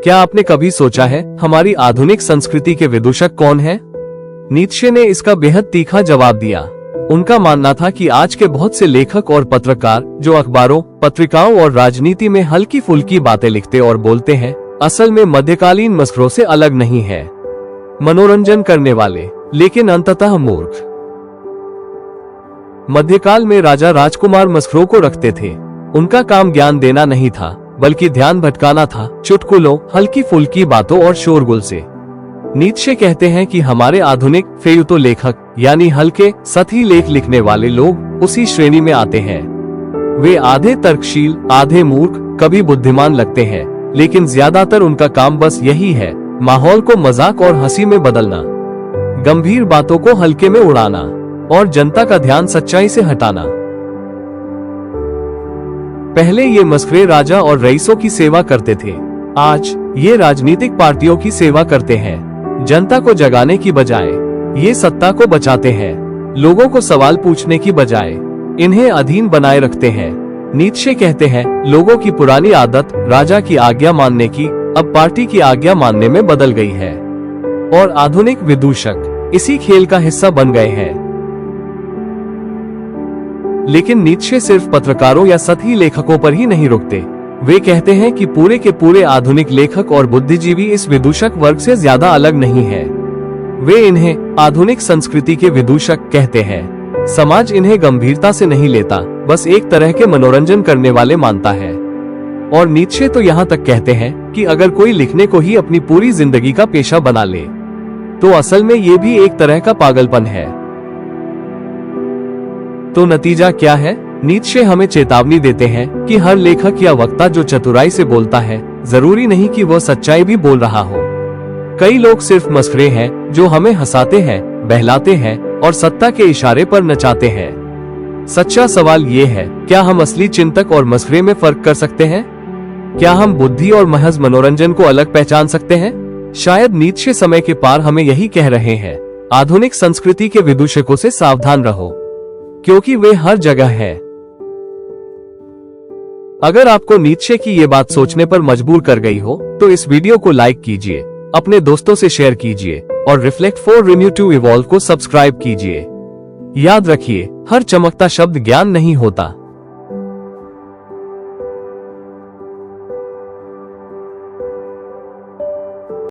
क्या आपने कभी सोचा है हमारी आधुनिक संस्कृति के विदूषक कौन हैं? नीत्शे ने इसका बेहद तीखा जवाब दिया। उनका मानना था कि आज के बहुत से लेखक और पत्रकार जो अखबारों, पत्रिकाओं और राजनीति में हल्की फुल्की बातें लिखते और बोलते हैं, असल में मध्यकालीन मस्खरों से अलग नहीं है। मनोरंजन करने वाले, लेकिन अंततः मूर्ख। मध्यकाल में राजा राजकुमार मस्खरों को रखते थे। उनका काम ज्ञान देना नहीं था, बल्कि ध्यान भटकाना था, चुटकुलों, हल्की फुल्की बातों और शोरगुल से। नीत्शे कहते हैं कि हमारे आधुनिक फेयुतो लेखक, यानी हल्के सतही लेख लिखने वाले लोग उसी श्रेणी में आते हैं। वे आधे तर्कशील, आधे मूर्ख, कभी बुद्धिमान लगते हैं, लेकिन ज्यादातर उनका काम बस यही है, माहौल को मजाक और हंसी में बदलना, गंभीर बातों को हल्के में उड़ाना और जनता का ध्यान सच्चाई से हटाना। पहले ये मस्खरे राजा और रईसों की सेवा करते थे। आज ये राजनीतिक पार्टियों की सेवा करते हैं। जनता को जगाने की बजाय ये सत्ता को बचाते हैं। लोगों को सवाल पूछने की बजाय इन्हें अधीन बनाए रखते हैं। नीत्शे कहते हैं, लोगों की पुरानी आदत राजा की आज्ञा मानने की अब पार्टी की आज्ञा मानने में बदल गई है, और आधुनिक विदूषक इसी खेल का हिस्सा बन गए हैं। लेकिन नीत्शे सिर्फ पत्रकारों या सतही लेखकों पर ही नहीं रुकते। वे कहते हैं कि पूरे के पूरे आधुनिक लेखक और बुद्धिजीवी इस विदूषक वर्ग से ज्यादा अलग नहीं है। वे इन्हें आधुनिक संस्कृति के विदूषक कहते हैं। समाज इन्हें गंभीरता से नहीं लेता, बस एक तरह के मनोरंजन करने वाले मानता है। और नीत्शे तो यहाँ तक कहते हैं कि अगर कोई लिखने को ही अपनी पूरी जिंदगी का पेशा बना ले, तो असल में ये भी एक तरह का पागलपन है। तो नतीजा क्या है? नीत्शे हमें चेतावनी देते हैं कि हर लेखक या वक्ता जो चतुराई से बोलता है, जरूरी नहीं कि वह सच्चाई भी बोल रहा हो। कई लोग सिर्फ मस्खरे हैं जो हमें हंसाते हैं, बहलाते हैं और सत्ता के इशारे पर नचाते हैं। सच्चा सवाल ये है, क्या हम असली चिंतक और मस्खरे में फर्क कर सकते हैं? क्या हम बुद्धि और महज मनोरंजन को अलग पहचान सकते हैं? शायद नीत्शे समय के पार हमें यही कह रहे हैं, आधुनिक संस्कृति के विदूषकों से सावधान रहो, क्योंकि वे हर जगह हैं। अगर आपको नीत्शे की ये बात सोचने पर मजबूर कर गई हो, तो इस वीडियो को लाइक कीजिए, अपने दोस्तों से शेयर कीजिए और reflect for renew to evolve को सब्सक्राइब कीजिए। याद रखिए, हर चमकता शब्द ज्ञान नहीं होता।